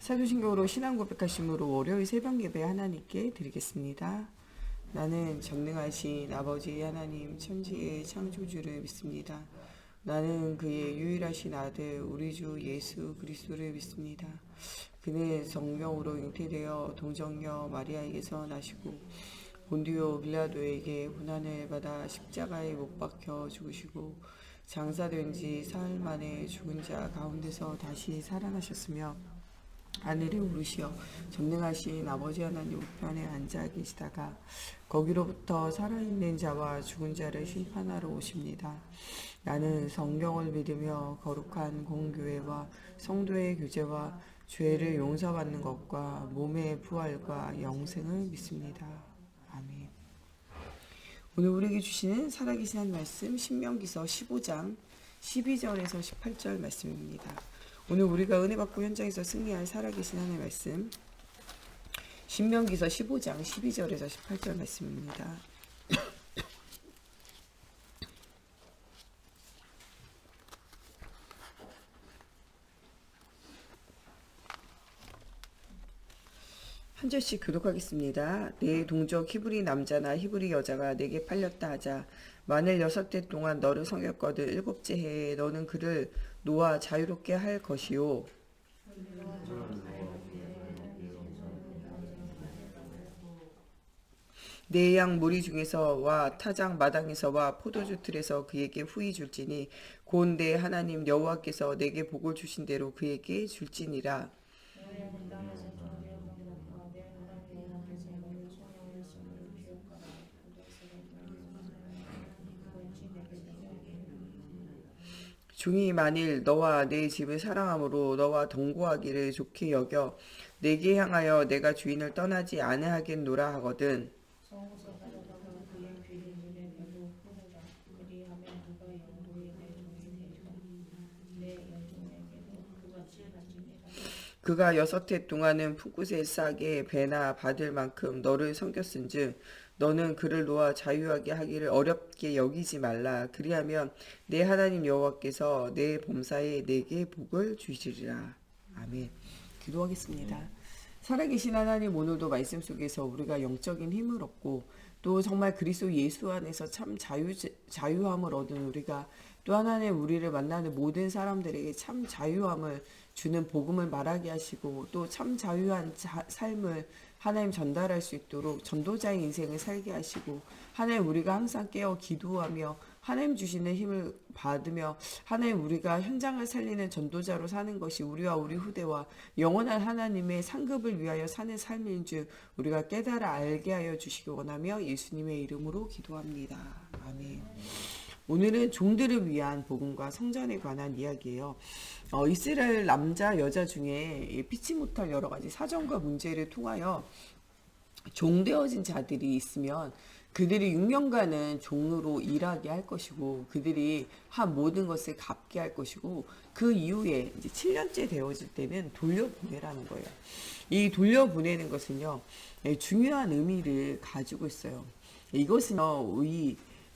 사도신경으로 신앙 고백하심으로 월요일 새벽 예배 하나님께 드리겠습니다. 나는 전능하신 아버지 하나님 천지의 창조주를 믿습니다. 나는 그의 유일하신 아들 우리 주 예수 그리스도를 믿습니다. 그는 성령으로 잉태되어 동정녀 마리아에게서 나시고 본디오 빌라도에게 고난을 받아 십자가에 못 박혀 죽으시고 장사된 지 사흘 만에 죽은 자 가운데서 다시 살아나셨으며 하늘에 오르시어 전능하신 아버지 하나님 우편에 앉아 계시다가 거기로부터 살아있는 자와 죽은 자를 심판하러 오십니다. 나는 성경을 믿으며 거룩한 공교회와 성도의 교제와 죄를 용서받는 것과 몸의 부활과 영생을 믿습니다. 아멘. 오늘 우리에게 주시는 살아계신 한 말씀 신명기서 15장 12절에서 18절 말씀입니다. 오늘 우리가 은혜 받고 현장에서 승리할 살아계신 하나님의 말씀 신명기서 15장 12절에서 18절 말씀입니다. 한 절씩 교독하겠습니다. 내 동족 히브리 남자나 히브리 여자가 내게 팔렸다 하자 만일 6해 동안 너를 섬겼거든 7째 해에 너는 그를 놓아 자유롭게 할 것이요 내 양 무리 중에서와 타작 마당에서와 포도주 틀에서 그에게 후히 줄지니 곧 내 하나님 여호와께서 내게 복을 주신 대로 그에게 줄지니라. 종이 만일 너와 내 집을 사랑함으로 너와 동거하기를 좋게 여겨 내게 향하여 내가 주인을 떠나지 아니하겠노라 하거든 그가 6해 동안은 풋굿에 싸게 배나 받을 만큼 너를 섬겼은즉 너는 그를 놓아 자유하게 하기를 어렵게 여기지 말라. 그리하면 내 하나님 여호와께서 내 범사에 내게 복을 주시리라. 아멘. 기도하겠습니다. 살아계신 하나님, 오늘도 말씀 속에서 우리가 영적인 힘을 얻고 또 정말 그리스도 예수 안에서 참 자유함을 얻은 우리가 또 하나님 우리를 만나는 모든 사람들에게 참 자유함을 주는 복음을 말하게 하시고 또 참 자유한 삶을 하나님 전달할 수 있도록 전도자의 인생을 살게 하시고 하나님 우리가 항상 깨어 기도하며 하나님 주시는 힘을 받으며 하나님 우리가 현장을 살리는 전도자로 사는 것이 우리와 우리 후대와 영원한 하나님의 상급을 위하여 사는 삶인 줄 우리가 깨달아 알게 하여 주시기 원하며 예수님의 이름으로 기도합니다. 아멘. 오늘은 종들을 위한 복음과 성전에 관한 이야기예요. 이스라엘 남자 여자 중에 피치 못할 여러 가지 사정과 문제를 통하여 종되어진 자들이 있으면 그들이 6년간은 종으로 일하게 할 것이고 그들이 한 모든 것을 갚게 할 것이고 그 이후에 이제 7년째 되어질 때는 돌려보내라는 거예요. 이 돌려보내는 것은요 중요한 의미를 가지고 있어요. 이것은요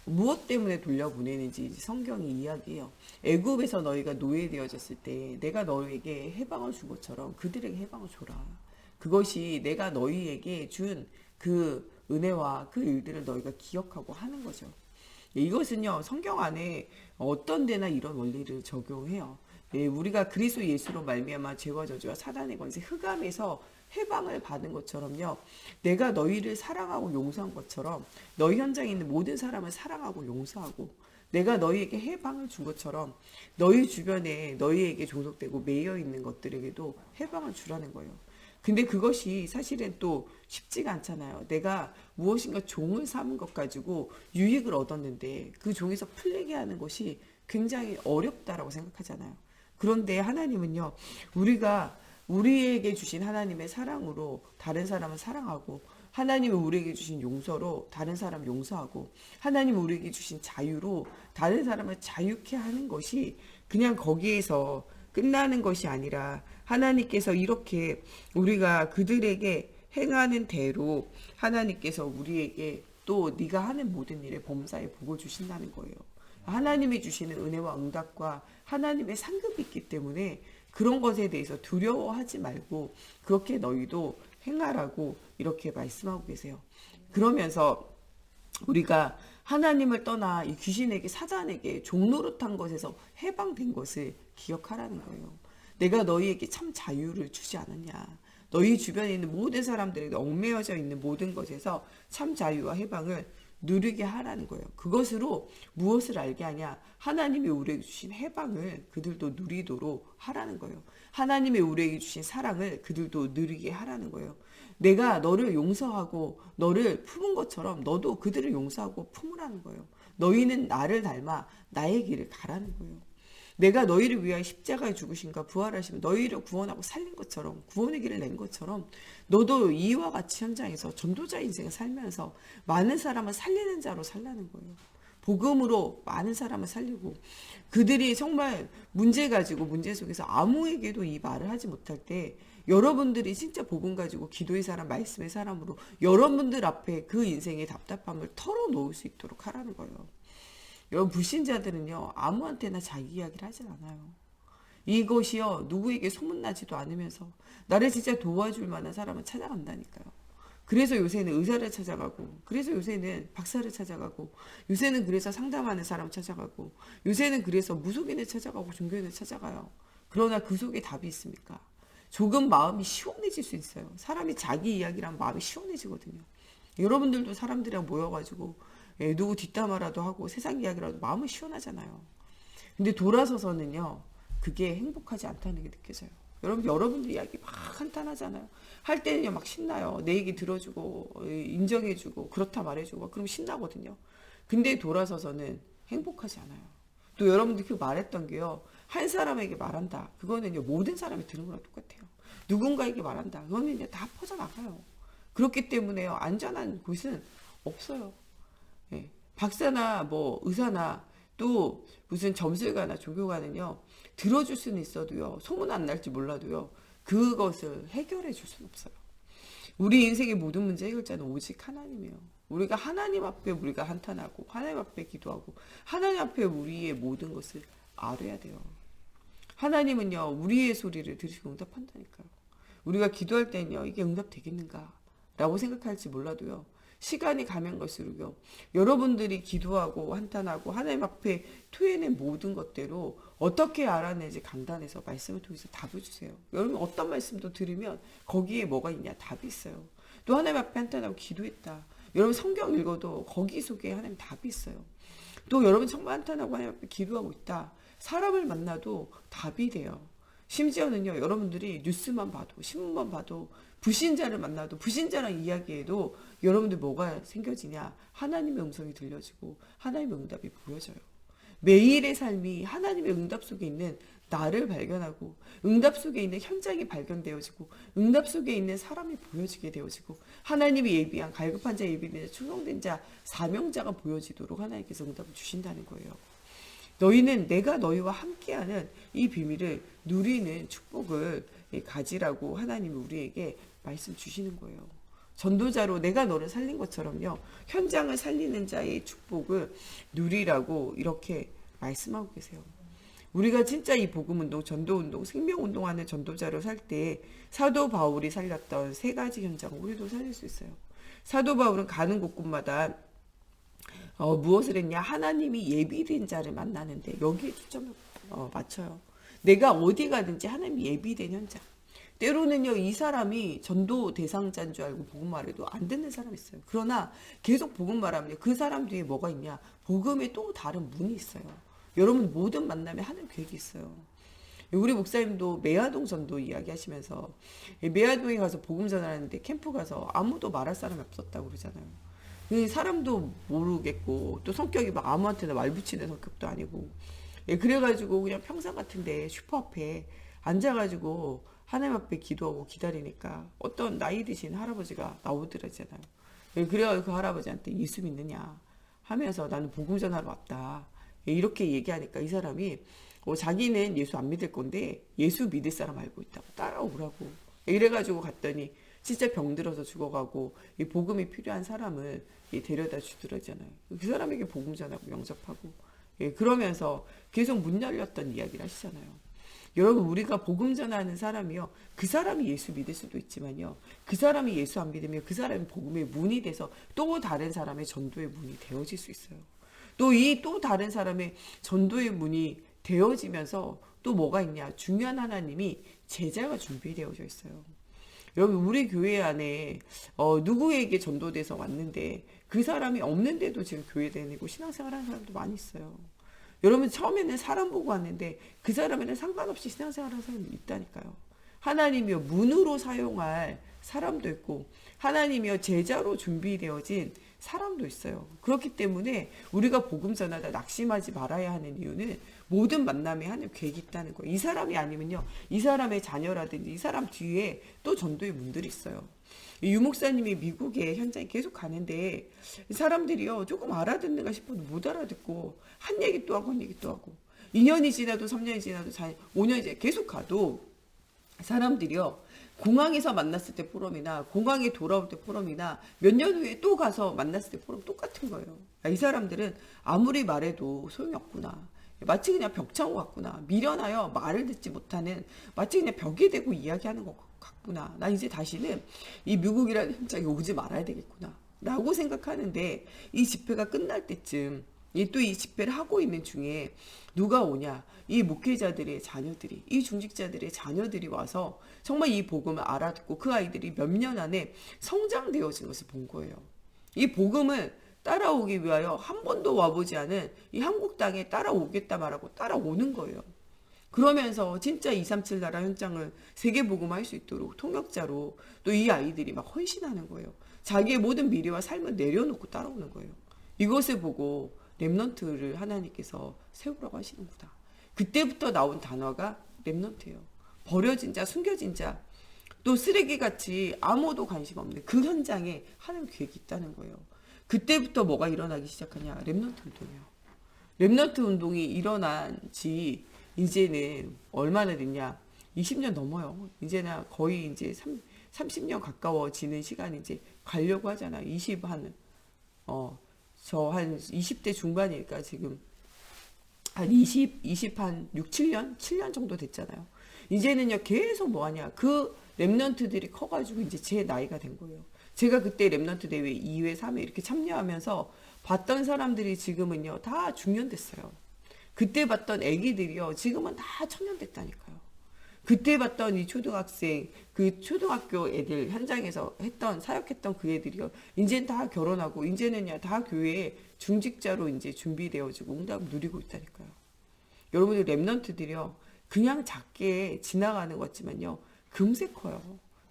무엇 때문에 돌려보내는지 성경이 이야기해요. 애굽에서 너희가 노예되어졌을 때 내가 너희에게 해방을 준 것처럼 그들에게 해방을 줘라. 그것이 내가 너희에게 준 그 은혜와 그 일들을 너희가 기억하고 하는 거죠. 이것은요 성경 안에 어떤 데나 이런 원리를 적용해요. 우리가 그리스도 예수로 말미암아 죄와 저주와 사단의 권세 흑암에서 해방을 받은 것처럼요 내가 너희를 사랑하고 용서한 것처럼 너희 현장에 있는 모든 사람을 사랑하고 용서하고 내가 너희에게 해방을 준 것처럼 너희 주변에 너희에게 종속되고 매여 있는 것들에게도 해방을 주라는 거예요. 근데 그것이 사실은 또 쉽지가 않잖아요. 내가 무엇인가 종을 삼은 것 가지고 유익을 얻었는데 그 종에서 풀리게 하는 것이 굉장히 어렵다라고 생각하잖아요. 그런데 하나님은요 우리가 우리에게 주신 하나님의 사랑으로 다른 사람을 사랑하고 하나님이 우리에게 주신 용서로 다른 사람 용서하고 하나님이 우리에게 주신 자유로 다른 사람을 자유케 하는 것이 그냥 거기에서 끝나는 것이 아니라 하나님께서 이렇게 우리가 그들에게 행하는 대로 하나님께서 우리에게 또 네가 하는 모든 일에 범사에 복을 주신다는 거예요. 하나님이 주시는 은혜와 응답과 하나님의 상급이 있기 때문에 그런 것에 대해서 두려워하지 말고 그렇게 너희도 행하라고 이렇게 말씀하고 계세요. 그러면서 우리가 하나님을 떠나 이 귀신에게 사단에게 종노릇한 것에서 해방된 것을 기억하라는 거예요. 내가 너희에게 참 자유를 주지 않았냐. 너희 주변에 있는 모든 사람들에게 얽매여져 있는 모든 것에서 참 자유와 해방을 누리게 하라는 거예요. 그것으로 무엇을 알게 하냐? 하나님이 우리에게 주신 해방을 그들도 누리도록 하라는 거예요. 하나님이 우리에게 주신 사랑을 그들도 누리게 하라는 거예요. 내가 너를 용서하고 너를 품은 것처럼 너도 그들을 용서하고 품으라는 거예요. 너희는 나를 닮아 나의 길을 가라는 거예요. 내가 너희를 위하여 십자가에 죽으신가 부활하시면 너희를 구원하고 살린 것처럼 구원의 길을 낸 것처럼 너도 이와 같이 현장에서 전도자 인생을 살면서 많은 사람을 살리는 자로 살라는 거예요. 복음으로 많은 사람을 살리고 그들이 정말 문제 가지고 문제 속에서 아무에게도 이 말을 하지 못할 때 여러분들이 진짜 복음 가지고 기도의 사람 말씀의 사람으로 여러분들 앞에 그 인생의 답답함을 털어놓을 수 있도록 하라는 거예요. 여러분 불신자들은요 아무한테나 자기 이야기를 하진 않아요. 이것이요 누구에게 소문나지도 않으면서 나를 진짜 도와줄 만한 사람을 찾아간다니까요. 그래서 요새는 의사를 찾아가고 그래서 요새는 박사를 찾아가고 요새는 그래서 상담하는 사람 찾아가고 요새는 그래서 무속인을 찾아가고 종교인을 찾아가요. 그러나 그 속에 답이 있습니까? 조금 마음이 시원해질 수 있어요. 사람이 자기 이야기랑 마음이 시원해지거든요. 여러분들도 사람들이랑 모여가지고 누구 뒷담화라도 하고 세상 이야기라도 마음은 시원하잖아요. 근데 돌아서서는요 그게 행복하지 않다는 게 느껴져요. 여러분들 이야기 막 한탄하잖아요. 할 때는요 막 신나요. 내 얘기 들어주고 인정해주고 그렇다 말해주고 그럼 신나거든요. 근데 돌아서서는 행복하지 않아요. 또 여러분들 그 말했던 게요 한 사람에게 말한다. 그거는요 모든 사람이 들은 거랑 똑같아요. 누군가에게 말한다. 그거는 이제 다 퍼져나가요. 그렇기 때문에요 안전한 곳은 없어요. 예. 박사나 뭐 의사나 또 무슨 점술가나 종교가는요 들어줄 수는 있어도요 소문 안 날지 몰라도요 그것을 해결해 줄 수는 없어요. 우리 인생의 모든 문제 해결자는 오직 하나님이에요. 우리가 하나님 앞에 우리가 한탄하고 하나님 앞에 기도하고 하나님 앞에 우리의 모든 것을 아뢰야 돼요. 하나님은요 우리의 소리를 들으시고 응답한다니까요. 우리가 기도할 때는요 이게 응답되겠는가 라고 생각할지 몰라도요 시간이 가면 갈수록요 여러분들이 기도하고 한탄하고 하나님 앞에 토해낸 모든 것대로 어떻게 알아내지 강단에서 말씀을 통해서 답을 주세요. 여러분 어떤 말씀도 들으면 거기에 뭐가 있냐 답이 있어요. 또 하나님 앞에 한탄하고 기도했다. 여러분 성경 읽어도 거기 속에 하나님 답이 있어요. 또 여러분 정말 한탄하고 하나님 앞에 기도하고 있다. 사람을 만나도 답이 돼요. 심지어는요 여러분들이 뉴스만 봐도 신문만 봐도 불신자를 만나도 불신자랑 이야기해도 여러분들 뭐가 생겨지냐 하나님의 음성이 들려지고 하나님의 응답이 보여져요. 매일의 삶이 하나님의 응답 속에 있는 나를 발견하고 응답 속에 있는 현장이 발견되어지고 응답 속에 있는 사람이 보여지게 되어지고 하나님이 예비한 갈급한 자 예비된 자 충성된 자 사명자가 보여지도록 하나님께서 응답을 주신다는 거예요. 너희는 내가 너희와 함께하는 이 비밀을 누리는 축복을 가지라고 하나님이 우리에게 말씀 주시는 거예요. 전도자로 내가 너를 살린 것처럼요. 현장을 살리는 자의 축복을 누리라고 이렇게 말씀하고 계세요. 우리가 진짜 이 복음운동, 전도운동, 생명운동하는 전도자로 살 때 사도 바울이 살렸던 세 가지 현장을 우리도 살릴 수 있어요. 사도 바울은 가는 곳곳마다 무엇을 했냐? 하나님이 예비된 자를 만나는데 여기에 초점을 맞춰요. 내가 어디 가든지 하나님이 예비된 현장. 때로는요 이 사람이 전도 대상자인 줄 알고 복음 말해도 안 듣는 사람이 있어요. 그러나 계속 복음 말하면 그 사람 뒤에 뭐가 있냐? 복음의 또 다른 문이 있어요. 여러분 모든 만남에 하는 계획이 있어요. 우리 목사님도 매화동 전도 이야기하시면서 매화동에 가서 복음 전하는데 캠프 가서 아무도 말할 사람이 없었다고 그러잖아요. 사람도 모르겠고 또 성격이 막 아무한테나 말 붙이는 성격도 아니고 그래가지고 그냥 평상 같은데 슈퍼 앞에 앉아가지고 하나님 앞에 기도하고 기다리니까 어떤 나이 드신 할아버지가 나오더라잖아요. 그래가지고 그 할아버지한테 예수 믿느냐 하면서 나는 복음 전하러 왔다 이렇게 얘기하니까 이 사람이 자기는 예수 안 믿을 건데 예수 믿을 사람 알고 있다고 따라오라고 이래가지고 갔더니 진짜 병들어서 죽어가고 이 복음이 필요한 사람을 데려다 주더라잖아요. 그 사람에게 복음 전하고 영접하고 예, 그러면서 계속 문 열렸던 이야기를 하시잖아요. 여러분, 우리가 복음 전하는 사람이요, 그 사람이 예수 믿을 수도 있지만요, 그 사람이 예수 안 믿으면 그 사람이 복음의 문이 돼서 또 다른 사람의 전도의 문이 되어질 수 있어요. 또 이 또 다른 사람의 전도의 문이 되어지면서 또 뭐가 있냐, 중요한 하나님이 제자가 준비되어져 있어요. 여러분, 우리 교회 안에 누구에게 전도돼서 왔는데 그 사람이 없는데도 지금 교회 다니고 신앙생활 하는 사람도 많이 있어요. 여러분, 처음에는 사람 보고 왔는데 그 사람에는 상관없이 신앙생활 하는 사람이 있다니까요. 하나님이여 문으로 사용할 사람도 있고 하나님이여 제자로 준비되어진 사람도 있어요. 그렇기 때문에 우리가 복음 전하다 낙심하지 말아야 하는 이유는 모든 만남에 하나님 계획이 있다는 거예요. 이 사람이 아니면요, 이 사람의 자녀라든지 이 사람 뒤에 또 전도의 문들이 있어요. 유 목사님이 미국에 현장에 계속 가는데 사람들이요, 조금 알아듣는가 싶어도 못 알아듣고 한 얘기 또 하고 한 얘기 또 하고 2년이 지나도 3년이 지나도 4년, 5년이 지나도 계속 가도 사람들이요, 공항에서 만났을 때 포럼이나 공항에 돌아올 때 포럼이나 몇 년 후에 또 가서 만났을 때 포럼 똑같은 거예요. 이 사람들은 아무리 말해도 소용이 없구나. 마치 그냥 벽창호 같구나. 미련하여 말을 듣지 못하는, 마치 그냥 벽이 되고 이야기하는 것 같구나. 나 이제 다시는 이 미국이라는 현장에 오지 말아야 되겠구나 라고 생각하는데, 이 집회가 끝날 때쯤 또 이 집회를 하고 있는 중에 누가 오냐, 이 목회자들의 자녀들이, 이 중직자들의 자녀들이 와서 정말 이 복음을 알아듣고 그 아이들이 몇 년 안에 성장되어진 것을 본 거예요. 이 복음을 따라오기 위하여 한 번도 와보지 않은 이 한국 땅에 따라오겠다 말하고 따라오는 거예요. 그러면서 진짜 237 나라 현장을 세계복음화 할 수 있도록 통역자로 또 이 아이들이 막 헌신하는 거예요. 자기의 모든 미래와 삶을 내려놓고 따라오는 거예요. 이것을 보고 렘넌트를 하나님께서 세우라고 하시는구나. 그때부터 나온 단어가 렘넌트예요. 버려진 자, 숨겨진 자, 또 쓰레기같이 아무도 관심 없는 그 현장에 하나님 계획이 있다는 거예요. 그때부터 뭐가 일어나기 시작하냐, 렘넌트 운동이에요. 렘넌트 운동이 일어난 지 이제는 얼마나 됐냐, 20년 넘어요. 이제는 거의 이제 30년 가까워지는 시간이 이제 가려고 하잖아요. 저 한 20대 중반이니까 지금 한 6, 7년 정도 됐잖아요. 이제는요, 계속 뭐하냐, 그 랩런트들이 커가지고 이제 제 나이가 된 거예요. 제가 그때 랩런트 대회 2회, 3회 이렇게 참여하면서 봤던 사람들이 지금은요, 다 중년 됐어요. 그때 봤던 애기들이요, 지금은 다 청년 됐다니까요. 그때 봤던 이 초등학생, 그 초등학교 애들 현장에서 사역했던 그 애들이요, 이제는 다 결혼하고, 이제는요, 다 교회에 중직자로 이제 준비되어지고 응답을 누리고 있다니까요. 여러분들 랩런트들이요, 그냥 작게 지나가는 것 같지만요, 금세 커요.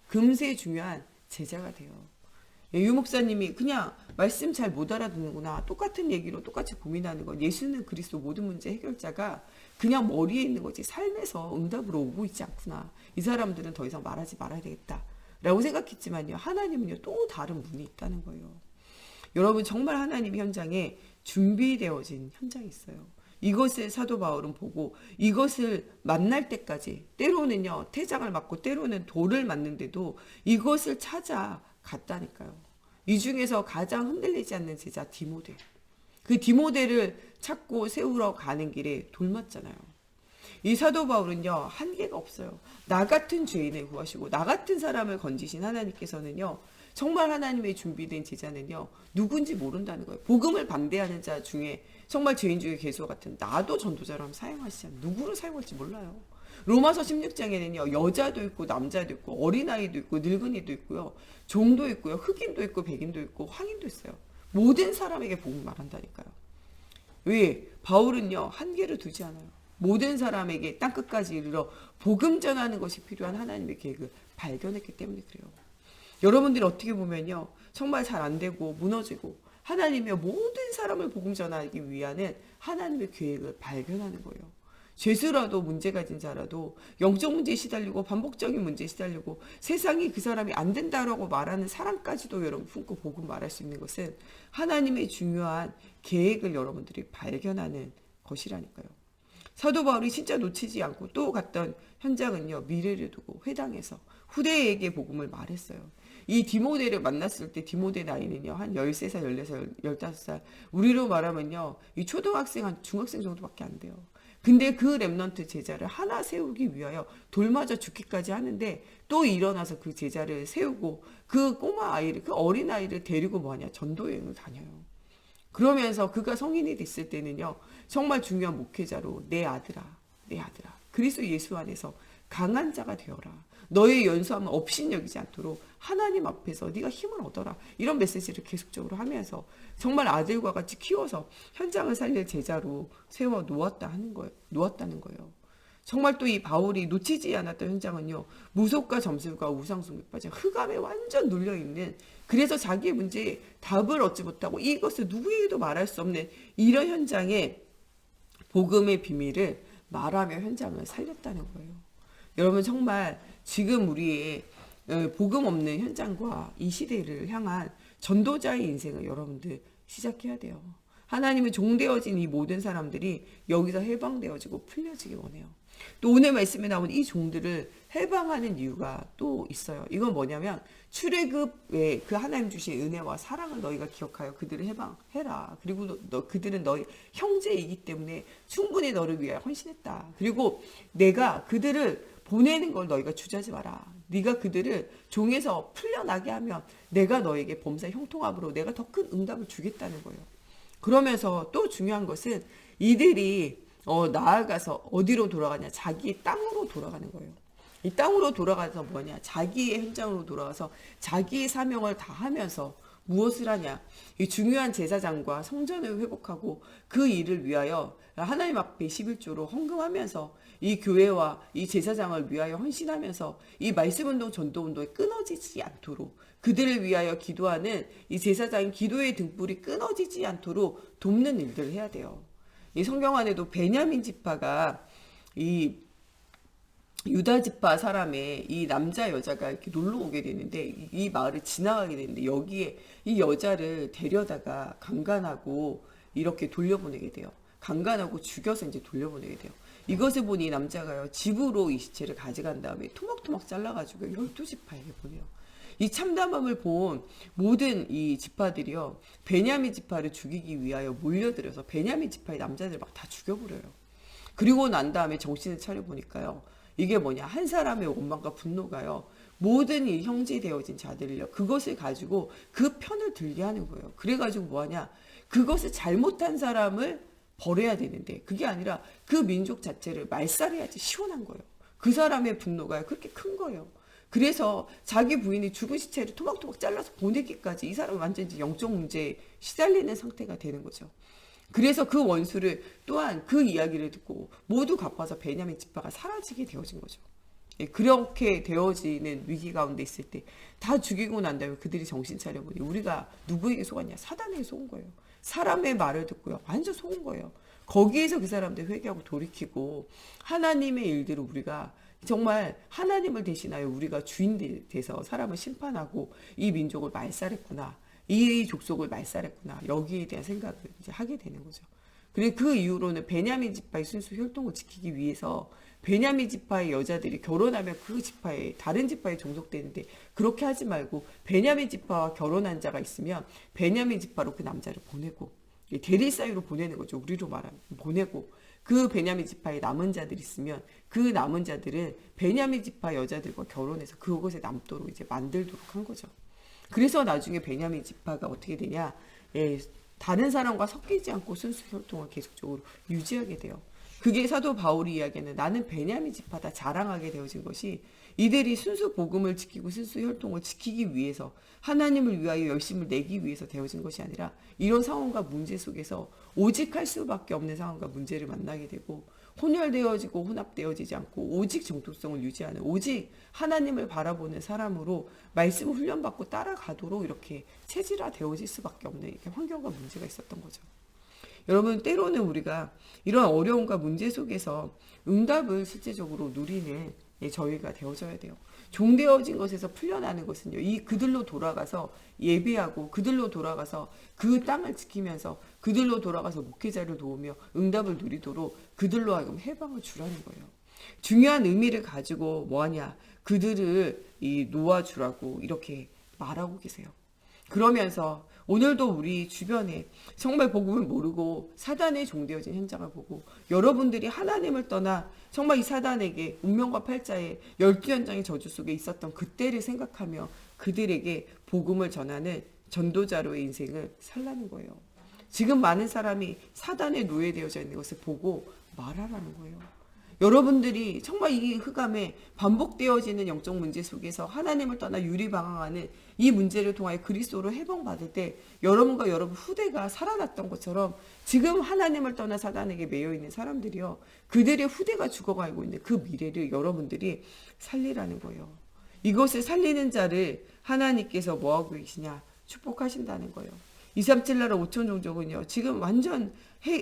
금세 중요한 제자가 돼요. 유 목사님이 그냥 말씀 잘 못 알아듣는구나, 똑같은 얘기로 똑같이 고민하는 건, 예수는 그리스도 모든 문제 해결자가 그냥 머리에 있는 거지 삶에서 응답으로 오고 있지 않구나, 이 사람들은 더 이상 말하지 말아야 되겠다 라고 생각했지만요, 하나님은요 또 다른 문이 있다는 거예요. 여러분, 정말 하나님 현장에 준비되어진 현장이 있어요. 이것을 사도 바울은 보고 이것을 만날 때까지, 때로는요 태장을 맞고 때로는 돌을 맞는데도 이것을 찾아 갔다니까요. 이 중에서 가장 흔들리지 않는 제자 디모데, 그 디모데를 찾고 세우러 가는 길에 돌 맞잖아요. 이 사도 바울은요 한계가 없어요. 나 같은 죄인을 구하시고 나 같은 사람을 건지신 하나님께서는요, 정말 하나님의 준비된 제자는요 누군지 모른다는 거예요. 복음을 반대하는 자 중에 정말 죄인 중에 괴수와 같은 나도 전도자로 사용하시지 않아요. 누구를 사용할지 몰라요. 로마서 16장에는요 여자도 있고 남자도 있고 어린아이도 있고 늙은이도 있고요, 종도 있고요, 흑인도 있고 백인도 있고 황인도 있어요. 모든 사람에게 복음을 말한다니까요. 왜? 바울은요 한계를 두지 않아요. 모든 사람에게 땅끝까지 이르러 복음 전하는 것이 필요한 하나님의 계획을 발견했기 때문에 그래요. 여러분들이 어떻게 보면요 정말 잘 안 되고 무너지고 하나님의 모든 사람을 복음 전하기 위한 하나님의 계획을 발견하는 거예요. 죄수라도 문제 가진 자라도 영적 문제에 시달리고 반복적인 문제에 시달리고 세상이 그 사람이 안 된다라고 말하는 사람까지도 여러분 품고 복음 말할 수 있는 것은 하나님의 중요한 계획을 여러분들이 발견하는 것이라니까요. 사도 바울이 진짜 놓치지 않고 또 갔던 현장은요, 미래를 두고 회당에서 후대에게 복음을 말했어요. 이 디모데를 만났을 때 디모데 나이는요, 한 13살, 14살, 15살. 우리로 말하면요, 이 초등학생, 한 중학생 정도밖에 안 돼요. 근데 그 렘넌트 제자를 하나 세우기 위하여 돌맞아 죽기까지 하는데 또 일어나서 그 제자를 세우고 그 꼬마 아이를, 그 어린 아이를 데리고 뭐하냐, 전도여행을 다녀요. 그러면서 그가 성인이 됐을 때는요, 정말 중요한 목회자로 내 아들아, 내 아들아, 그리스도 예수 안에서 강한 자가 되어라. 너의 연수함은 업신여기지 않도록 하나님 앞에서 네가 힘을 얻어라. 이런 메시지를 계속적으로 하면서 정말 아들과 같이 키워서 현장을 살릴 제자로 세워 놓았다는 거예요. 정말 또 이 바울이 놓치지 않았던 현장은요, 무속과 점술과 우상숭배에 빠져 흑암에 완전 눌려있는, 그래서 자기의 문제에 답을 얻지 못하고 이것을 누구에게도 말할 수 없는 이런 현장에 복음의 비밀을 말하며 현장을 살렸다는 거예요. 여러분, 정말 지금 우리의 복음 없는 현장과 이 시대를 향한 전도자의 인생을 여러분들 시작해야 돼요. 하나님의 종되어진 이 모든 사람들이 여기서 해방되어지고 풀려지기 원해요. 또 오늘 말씀에 나온 이 종들을 해방하는 이유가 또 있어요. 이건 뭐냐면 출애굽의 그 하나님 주신 은혜와 사랑을 너희가 기억하여 그들을 해방해라. 그리고 그들은 너희 형제이기 때문에 충분히 너를 위하여 헌신했다. 그리고 내가 그들을 보내는 걸 너희가 주저하지 마라. 네가 그들을 종에서 풀려나게 하면 내가 너에게 범사 형통함으로 내가 더 큰 응답을 주겠다는 거예요. 그러면서 또 중요한 것은 이들이 나아가서 어디로 돌아가냐? 자기의 땅으로 돌아가는 거예요. 이 땅으로 돌아가서 뭐냐? 자기의 현장으로 돌아가서 자기의 사명을 다하면서 무엇을 하냐? 이 중요한 제사장과 성전을 회복하고 그 일을 위하여 하나님 앞에 11조로 헌금하면서 이 교회와 이 제사장을 위하여 헌신하면서 이 말씀운동, 전도운동에 끊어지지 않도록 그들을 위하여 기도하는 이 제사장의 기도의 등불이 끊어지지 않도록 돕는 일들을 해야 돼요. 이 성경 안에도 베냐민 지파가 이 유다 지파 사람의 이 남자 여자가 이렇게 놀러 오게 되는데 이 마을을 지나가게 되는데 여기에 이 여자를 데려다가 강간하고 이렇게 돌려보내게 돼요. 강간하고 죽여서 이제 돌려보내게 돼요. 이것을 보니 이 남자가요, 집으로 이 시체를 가져간 다음에 토막토막 잘라가지고 12지파에게 보내요. 이 참담함을 본 모든 이 지파들이요, 베냐민 지파를 죽이기 위하여 몰려들어서 베냐민 지파의 남자들 막 다 죽여버려요. 그리고 난 다음에 정신을 차려보니까요, 이게 뭐냐, 한 사람의 원망과 분노가요, 모든 이 형제 되어진 자들을요, 그것을 가지고 그 편을 들게 하는 거예요. 그래가지고 뭐하냐, 그것을 잘못한 사람을 버려야 되는데 그게 아니라 그 민족 자체를 말살해야지 시원한 거예요. 그 사람의 분노가 그렇게 큰 거예요. 그래서 자기 부인이 죽은 시체를 토막토막 잘라서 보내기까지 이 사람은 완전히 영적 문제에 시달리는 상태가 되는 거죠. 그래서 그 원수를 또한 그 이야기를 듣고 모두 갚아서 베냐민 지파가 사라지게 되어진 거죠. 그렇게 되어지는 위기 가운데 있을 때 다 죽이고 난 다음에 그들이 정신 차려보니 우리가 누구에게 속았냐? 사단에게 속은 거예요. 사람의 말을 듣고요, 완전 속은 거예요. 거기에서 그 사람들 회개하고 돌이키고 하나님의 일들을 우리가 정말 하나님을 대신하여 우리가 주인 돼서 사람을 심판하고 이 민족을 말살했구나, 이 족속을 말살했구나, 여기에 대한 생각을 이제 하게 되는 거죠. 그리고 그 이후로는 베냐민 지파의 순수 혈통을 지키기 위해서 베냐민 지파의 여자들이 결혼하면 그 지파에 다른 지파에 종속되는데 그렇게 하지 말고 베냐민 지파와 결혼한 자가 있으면 베냐민 지파로 그 남자를 보내고 대리 사이로 보내는 거죠. 우리로 말하면 보내고 그 베냐민 지파에 남은 자들이 있으면 그 남은 자들은 베냐민 지파 여자들과 결혼해서 그곳에 남도록 이제 만들도록 한 거죠. 그래서 나중에 베냐민 지파가 어떻게 되냐, 다른 사람과 섞이지 않고 순수 혈통을 계속적으로 유지하게 돼요. 그게 사도 바울이 이야기하는 나는 베냐민 지파다 자랑하게 되어진 것이 이들이 순수 복음을 지키고 순수 혈통을 지키기 위해서 하나님을 위하여 열심을 내기 위해서 되어진 것이 아니라 이런 상황과 문제 속에서 오직 할 수밖에 없는 상황과 문제를 만나게 되고 혼혈되어지고 혼합되어지지 않고 오직 정통성을 유지하는 오직 하나님을 바라보는 사람으로 말씀을 훈련받고 따라가도록 이렇게 체질화되어질 수밖에 없는 이렇게 환경과 문제가 있었던 거죠. 여러분, 때로는 우리가 이런 어려움과 문제 속에서 응답을 실제적으로 누리는 저희가 되어져야 돼요. 종되어진 것에서 풀려나는 것은요, 이 그들로 돌아가서 예배하고 그들로 돌아가서 그 땅을 지키면서 그들로 돌아가서 목회자를 도우며 응답을 누리도록 그들로 하여금 해방을 주라는 거예요. 중요한 의미를 가지고 뭐하냐, 그들을 놓아주라고 이렇게 말하고 계세요. 그러면서 오늘도 우리 주변에 정말 복음을 모르고 사단의 종되어진 현장을 보고 여러분들이 하나님을 떠나 정말 이 사단에게 운명과 팔자의 12현장의 저주 속에 있었던 그때를 생각하며 그들에게 복음을 전하는 전도자로의 인생을 살라는 거예요. 지금 많은 사람이 사단에 노예되어져 있는 것을 보고 말하라는 거예요. 여러분들이 정말 이 흑암에 반복되어지는 영적 문제 속에서 하나님을 떠나 유리방황하는 이 문제를 통하여 그리스도로 해방받을 때 여러분과 여러분 후대가 살아났던 것처럼 지금 하나님을 떠나 사단에게 매여 있는 사람들이요, 그들의 후대가 죽어가고 있는 그 미래를 여러분들이 살리라는 거예요. 이것을 살리는 자를 하나님께서 뭐하고 계시냐, 축복하신다는 거예요. 237 나라 5천 종족은요, 지금 완전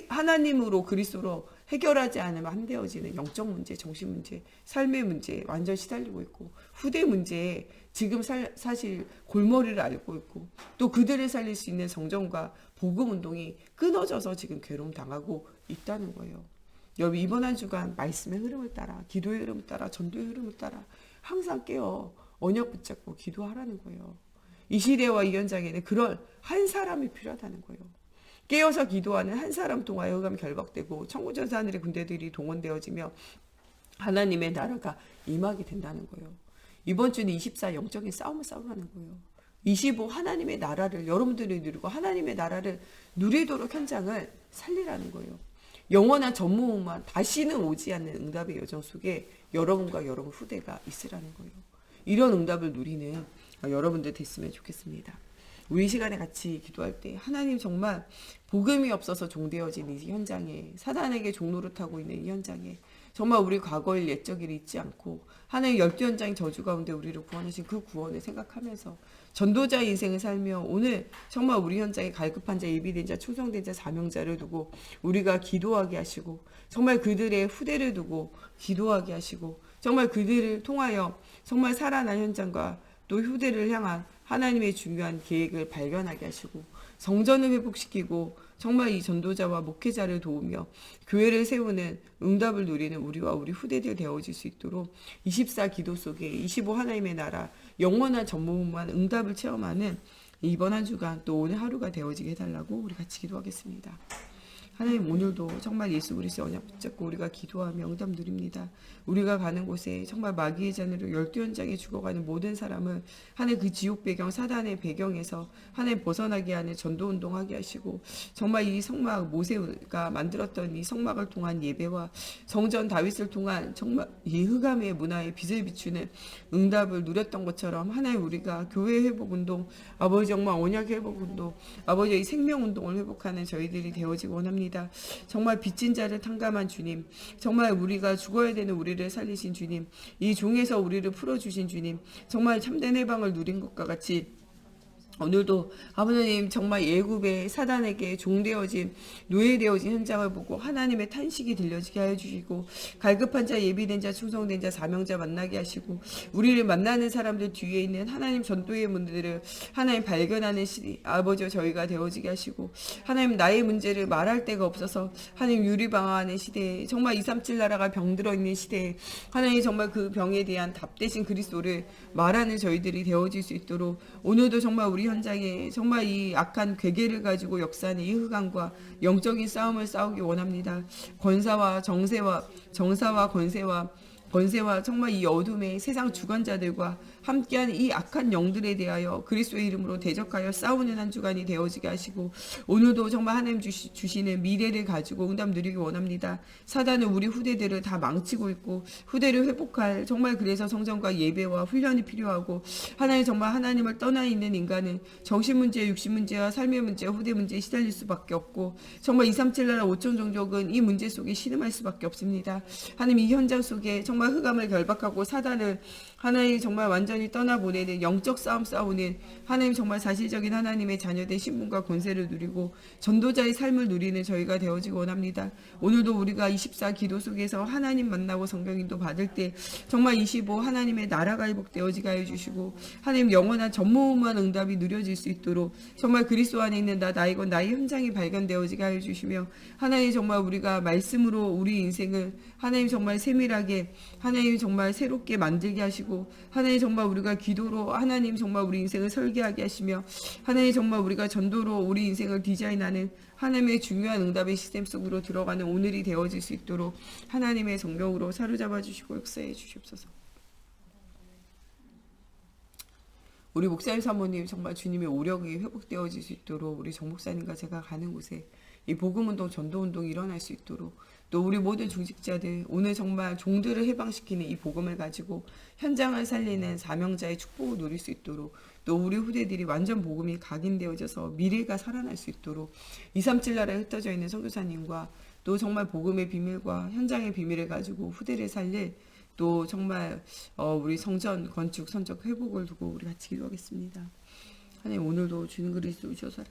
하나님으로 그리스도로 해결하지 않으면 안 되어지는 영적 문제, 정신 문제, 삶의 문제 완전 시달리고 있고, 후대 문제에 지금 사실 골머리를 앓고 있고, 또 그들을 살릴 수 있는 성전과 복음 운동이 끊어져서 지금 괴로움 당하고 있다는 거예요. 여러분, 이번 한 주간 말씀의 흐름을 따라, 기도의 흐름을 따라, 전도의 흐름을 따라 항상 깨어 언약 붙잡고 기도하라는 거예요. 이 시대와 이 현장에는 그럴 한 사람이 필요하다는 거예요. 깨어서 기도하는 한 사람 통하여 흑암이 결박되고 천구전사 하늘의 군대들이 동원되어지며 하나님의 나라가 임하게 된다는 거예요. 이번 주는 24 영적인 싸움을 싸우라는 거예요. 25 하나님의 나라를 여러분들이 누리고 하나님의 나라를 누리도록 현장을 살리라는 거예요. 영원한 전무후무한 다시는 오지 않는 응답의 여정 속에 여러분과 여러분 후대가 있으라는 거예요. 이런 응답을 누리는 여러분들 됐으면 좋겠습니다. 우리 시간에 같이 기도할 때 하나님, 정말 복음이 없어서 종되어진 이 현장에, 사단에게 종노릇하고 있는 이 현장에 정말 우리 과거의 옛적 일을 잊지 않고 하나님 12현장의 저주 가운데 우리를 구원하신 그 구원을 생각하면서 전도자 인생을 살며 오늘 정말 우리 현장에 갈급한 자, 예비된 자, 충성된 자, 사명자를 두고 우리가 기도하게 하시고, 정말 그들의 후대를 두고 기도하게 하시고, 정말 그들을 통하여 정말 살아난 현장과 또 후대를 향한 하나님의 중요한 계획을 발견하게 하시고 성전을 회복시키고 정말 이 전도자와 목회자를 도우며 교회를 세우는 응답을 누리는 우리와 우리 후대들 되어질 수 있도록 24 기도 속에 25 하나님의 나라 영원한 전무후무한 응답을 체험하는 이번 한 주간 또 오늘 하루가 되어지게 해달라고 우리 같이 기도하겠습니다. 하나님, 오늘도 정말 예수 그리스도의 언약 붙잡고 우리가 기도하며 응답 누립니다. 우리가 가는 곳에 정말 마귀의 잔으로 12현장에 죽어가는 모든 사람을 하나님 그 지옥 배경, 사단의 배경에서 하나님 벗어나게 하는 전도운동하게 하시고, 정말 이 성막, 모세가 만들었던 이 성막을 통한 예배와 성전 다윗을 통한 정말 이 흑암의 문화에 빛을 비추는 응답을 누렸던 것처럼 하나님, 우리가 교회 회복운동, 아버지 정말 언약 회복운동, 아버지의 생명운동을 회복하는 저희들이 되어지기 원합니다. 정말 빚진 자를 탕감한 주님, 정말 우리가 죽어야 되는 우리를 살리신 주님, 이 종에서 우리를 풀어주신 주님, 정말 참된 해방을 누린 것과 같이 오늘도 아버님 정말 예굽의 사단에게 종되어진 노예되어진 현장을 보고 하나님의 탄식이 들려지게 하여 주시고, 갈급한 자, 예비된 자, 충성된 자, 사명자 만나게 하시고, 우리를 만나는 사람들 뒤에 있는 하나님 전도의 문들을 하나님 발견하는 시대 아버지와 저희가 되어지게 하시고, 하나님 나의 문제를 말할 데가 없어서 하나님 유리방황하는 시대에, 정말 237 나라가 병들어 있는 시대에 하나님 정말 그 병에 대한 답되신 그리스도를 말하는 저희들이 되어질 수 있도록 오늘도 정말 우리 현장에 정말 이 악한 괴계를 가지고 역사하는 이 흑암과 영적인 싸움을 싸우기 원합니다. 권사와 정사와 권세와 정말 이 어둠의 세상 주관자들과 함께하는 이 악한 영들에 대하여 그리스도의 이름으로 대적하여 싸우는 한 주간이 되어지게 하시고, 오늘도 정말 하나님 주시는 미래를 가지고 응답 누리기 원합니다. 사단은 우리 후대들을 다 망치고 있고 후대를 회복할, 정말 그래서 성전과 예배와 훈련이 필요하고, 하나님 정말 하나님을 떠나 있는 인간은 정신문제, 육신문제와 삶의 문제, 후대 문제에 시달릴 수밖에 없고, 정말 237 나라 5천 종족은 이 문제 속에 신음할 수밖에 없습니다. 하나님, 이 현장 속에 정말 정말 흑암을 결박하고 사단을 하나님 정말 완전히 떠나보내는 영적 싸움 싸우는 하나님 정말 사실적인 하나님의 자녀된 신분과 권세를 누리고 전도자의 삶을 누리는 저희가 되어지기 원합니다. 오늘도 우리가 24 기도 속에서 하나님 만나고 성경인도 받을 때 정말 25 하나님의 나라가 회복되어지게 하여 주시고 하나님 영원한 전무후무한 응답이 누려질 수 있도록 정말 그리스도 안에 있는 나이건 나의 현장이 발견되어지게 하여 주시며 하나님 정말 우리가 말씀으로 우리 인생을 하나님 정말 세밀하게 하나님 정말 새롭게 만들게 하시고 하나님 정말 우리가 기도로 하나님 정말 우리 인생을 설계하게 하시며 하나님 정말 우리가 전도로 우리 인생을 디자인하는 하나님의 중요한 응답의 시스템 속으로 들어가는 오늘이 되어질 수 있도록 하나님의 성령으로 사로잡아 주시고 역사해 주시옵소서. 우리 목사님 사모님 정말 주님의 오력이 회복되어질 수 있도록 우리 정 목사님과 제가 가는 곳에 이 복음운동 전도운동이 일어날 수 있도록 또 우리 모든 중직자들 오늘 정말 종들을 해방시키는 이 복음을 가지고 현장을 살리는 사명자의 축복을 누릴 수 있도록 또 우리 후대들이 완전 복음이 각인되어져서 미래가 살아날 수 있도록 237 나라에 흩어져 있는 선교사님과 또 정말 복음의 비밀과 현장의 비밀을 가지고 후대를 살릴 또 정말 우리 성전 건축 선적 회복을 두고 우리 같이 기도하겠습니다. 하나님 오늘도 주는 그리스도 오셔서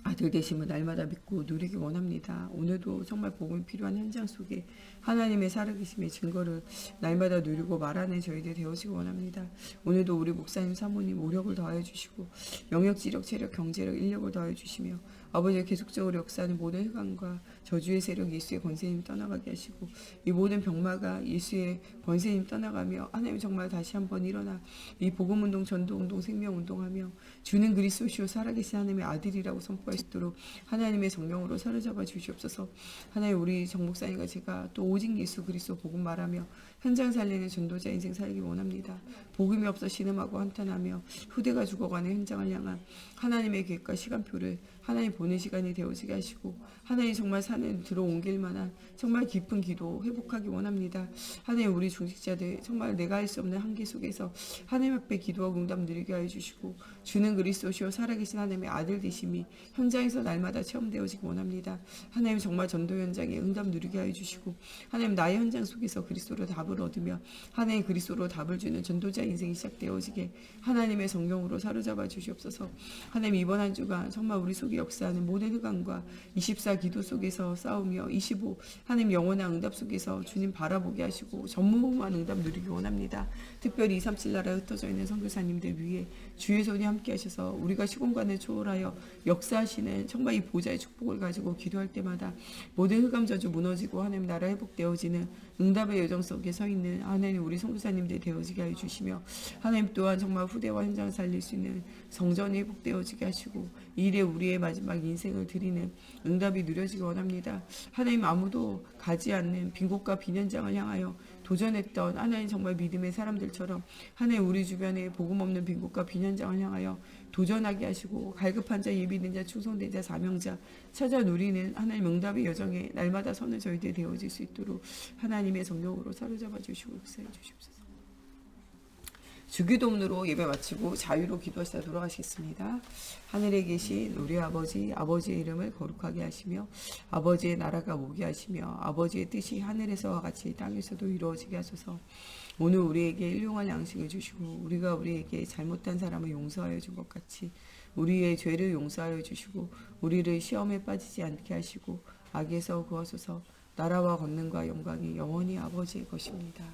아들 되심을 날마다 믿고 누리기 원합니다. 오늘도 정말 복음이 필요한 현장 속에 하나님의 살아계심의 증거를 날마다 누리고 말하는 저희들 되어지기 원합니다. 오늘도 우리 목사님 사모님 오력을 더하여 주시고 영역, 지력, 체력, 경제력, 인력을 더하여 주시며 아버지의 계속적으로 역사하는 모든 흑암과 저주의 세력 예수의 권세님 떠나가게 하시고 이 모든 병마가 예수의 권세님 떠나가며 하나님 정말 다시 한번 일어나 이 복음운동, 전도운동, 생명운동하며 주는 그리스도시요 살아계신 하나님의 아들이라고 선포할 수 있도록 하나님의 성령으로 사로잡아 주시옵소서. 하나님 우리 정 목사님과 제가 또 오직 예수 그리스도 복음 말하며 현장 살리는 전도자 인생 살기 원합니다. 복음이 없어 신음하고 한탄하며 후대가 죽어가는 현장을 향한 하나님의 계획과 시간표를 하나님 보는 시간이 되어지게 하시고 하나님 정말 산을 들어옮길 만한 정말 깊은 기도 회복하기 원합니다. 하나님 우리 중직자들 정말 내가 할 수 없는 한계 속에서 하나님 앞에 기도하고 응답 누리게 하여 주시고 주는 그리스도시요 살아계신 하나님의 아들 되심이 현장에서 날마다 체험되어지기 원합니다. 하나님 정말 전도 현장에 응답 누리게 하여 주시고 하나님 나의 현장 속에서 그리스도로 답을 얻으며 하나님 그리스도로 답을 주는 전도자 인생이 시작되어지게 하나님의 성령으로 사로잡아 주시옵소서. 하나님 이번 한 주간 정말 우리 속에 역사하는 모든 흑암과 24 기도 속에서 싸우며 25 하나님 영원한 응답 속에서 주님 바라보게 하시고 전무후무한 응답 누리기 원합니다. 특별히 237 나라에 흩어져 있는 선교사님들 위해 주의 손이 함께 하셔서 우리가 시공간을 초월하여 역사하시는 정말 이 보좌의 축복을 가지고 기도할 때마다 모든 흑암 저주 무너지고 하나님 나라 회복되어지는 응답의 여정 속에 서 있는 하나님 우리 선교사님들 되어지게 하여 주시며 하나님 또한 정말 후대와 현장을 살릴 수 있는 성전이 회복되어지게 하시고 이래 우리의 마지막 인생을 드리는 응답이 누려지기 원합니다. 하나님 아무도 가지 않는 빈 곳과 빈 현장을 향하여 도전했던 하나님 정말 믿음의 사람들처럼 하나님 우리 주변에 복음 없는 빈 곳과 빈 현장을 향하여 도전하게 하시고 갈급한 자, 예비된 자, 충성된 자, 사명자 찾아 누리는 하나님 응답의 여정에 날마다 서는 저희들 되어질 수 있도록 하나님의 성령으로 사로잡아 주시고 역사해 주시옵소서. 주기도문으로 예배 마치고 자유로 기도하시다 돌아가시겠습니다. 하늘에 계신 우리 아버지, 아버지의 이름을 거룩하게 하시며 아버지의 나라가 오게 하시며 아버지의 뜻이 하늘에서와 같이 땅에서도 이루어지게 하소서. 오늘 우리에게 일용할 양식을 주시고 우리가 우리에게 잘못한 사람을 용서하여 준 것 같이 우리의 죄를 용서하여 주시고 우리를 시험에 빠지지 않게 하시고 악에서 구하소서. 나라와 권능과 영광이 영원히 아버지의 것입니다.